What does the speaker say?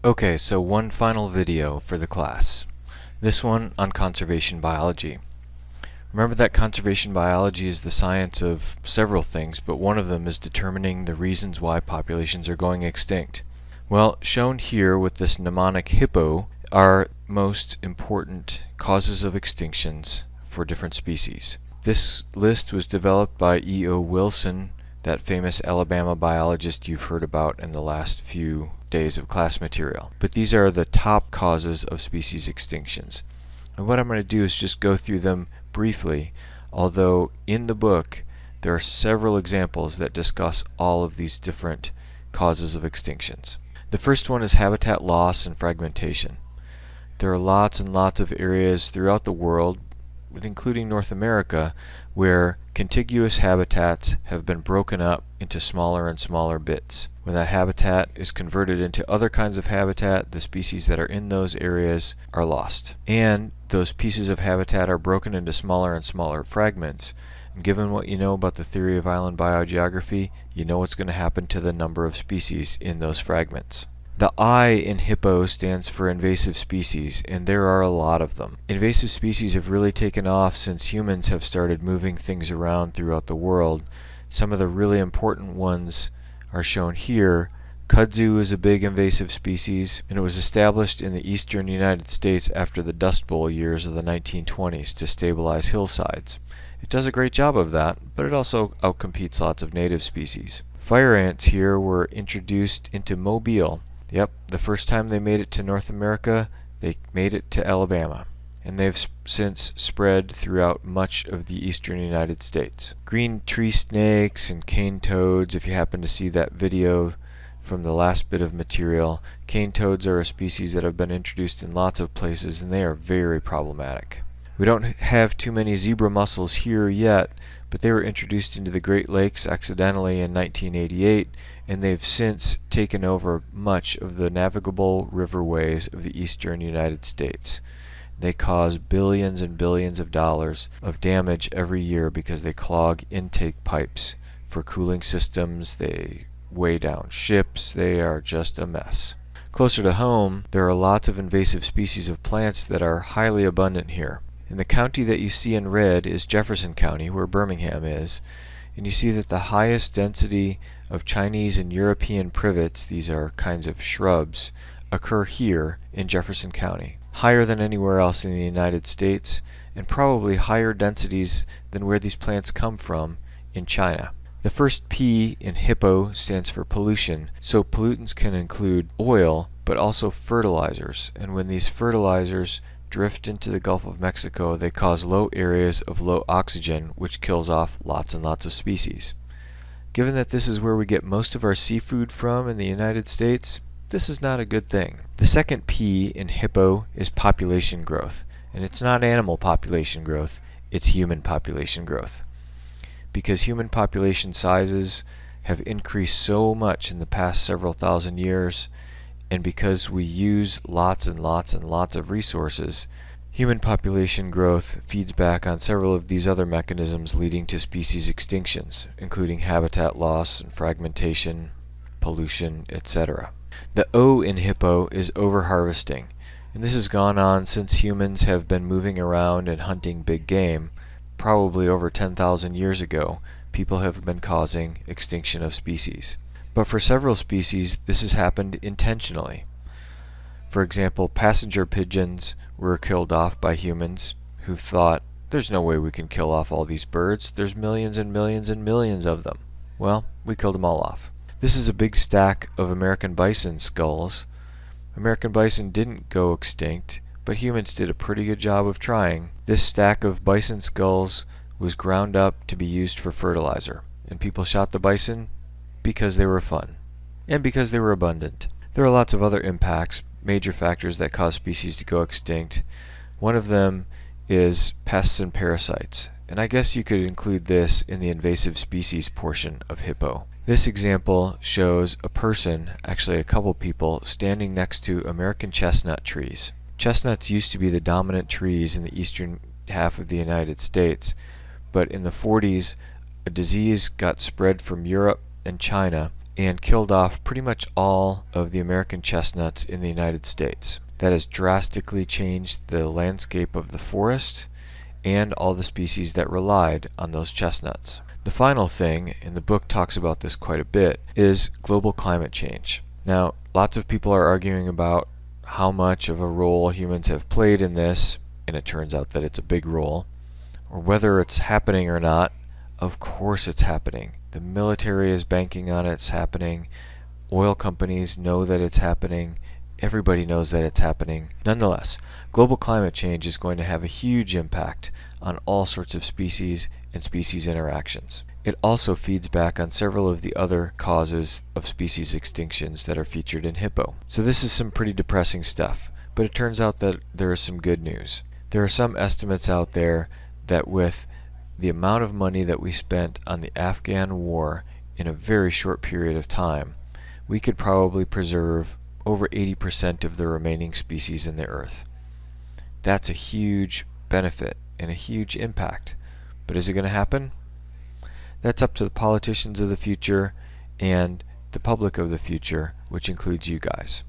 Okay, so one final video for the class. This one on conservation biology. Remember that conservation biology is the science of several things, but one of them is determining the reasons why populations are going extinct. Well, shown here with this mnemonic hippo are most important causes of extinctions for different species. This list was developed by E.O. Wilson, that famous Alabama biologist you've heard about in the last few days of class material. But these are the top causes of species extinctions. And what I'm going to do is just go through them briefly, although in the book there are several examples that discuss all of these different causes of extinctions. The first one is habitat loss and fragmentation. There are lots and lots of areas throughout the world, including North America, where contiguous habitats have been broken up into smaller and smaller bits. When that habitat is converted into other kinds of habitat, the species that are in those areas are lost. And those pieces of habitat are broken into smaller and smaller fragments. And given what you know about the theory of island biogeography, you know what's going to happen to the number of species in those fragments. The I in hippo stands for invasive species, and there are a lot of them. Invasive species have really taken off since humans have started moving things around throughout the world. Some of the really important ones are shown here. Kudzu is a big invasive species, and it was established in the eastern United States after the Dust Bowl years of the 1920s to stabilize hillsides. It does a great job of that, but it also outcompetes lots of native species. Fire ants here were introduced into Mobile. Yep, the first time they made it to North America, they made it to Alabama, and they've since spread throughout much of the eastern United States. Green tree snakes and cane toads, if you happen to see that video from the last bit of material, cane toads are a species that have been introduced in lots of places, and they are very problematic. We don't have too many zebra mussels here yet, but they were introduced into the Great Lakes accidentally in 1988, and they've since taken over much of the navigable riverways of the eastern United States. They cause billions and billions of dollars of damage every year because they clog intake pipes for cooling systems, they weigh down ships, they are just a mess. Closer to home, there are lots of invasive species of plants that are highly abundant here. And the county that you see in red is Jefferson County, where Birmingham is, and you see that the highest density of Chinese and European privets, these are kinds of shrubs, occur here in Jefferson County, higher than anywhere else in the United States, and probably higher densities than where these plants come from in China. The first P in hippo stands for pollution, so pollutants can include oil, but also fertilizers, and when these fertilizers drift into the Gulf of Mexico, they cause low areas of low oxygen, which kills off lots and lots of species. Given that this is where we get most of our seafood from in the United States, this is not a good thing. The second P in hippo is population growth, and it's not animal population growth, it's human population growth. Because human population sizes have increased so much in the past several thousand years, and because we use lots and lots and lots of resources, human population growth feeds back on several of these other mechanisms leading to species extinctions, including habitat loss and fragmentation, pollution, etc. The O in hippo is overharvesting, and this has gone on since humans have been moving around and hunting big game. Probably over 10,000 years ago, people have been causing extinction of species. But for several species, this has happened intentionally. For example, passenger pigeons were killed off by humans who thought, there's no way we can kill off all these birds, there's millions and millions and millions of them. Well, we killed them all off. This is a big stack of American bison skulls. American bison didn't go extinct, but humans did a pretty good job of trying. This stack of bison skulls was ground up to be used for fertilizer, and people shot the bison because they were fun, and because they were abundant. There are lots of other impacts, major factors that cause species to go extinct. One of them is pests and parasites, and I guess you could include this in the invasive species portion of hippo. This example shows a person, actually a couple people, standing next to American chestnut trees. Chestnuts used to be the dominant trees in the eastern half of the United States, but in the 40s a disease got spread from Europe and China and killed off pretty much all of the American chestnuts in the United States. That has drastically changed the landscape of the forest and all the species that relied on those chestnuts. The final thing, and the book talks about this quite a bit, is global climate change. Now, lots of people are arguing about how much of a role humans have played in this, and it turns out that it's a big role, or whether it's happening or not. Of course it's happening. The military is banking on it's happening. Oil companies know that it's happening. Everybody knows that it's happening. Nonetheless, global climate change is going to have a huge impact on all sorts of species and species interactions. It also feeds back on several of the other causes of species extinctions that are featured in Hippo. So this is some pretty depressing stuff, but it turns out that there is some good news. There are some estimates out there that with the amount of money that we spent on the Afghan war in a very short period of time, we could probably preserve over 80% of the remaining species in the earth. That's a huge benefit and a huge impact. But is it going to happen? That's up to the politicians of the future and the public of the future, which includes you guys.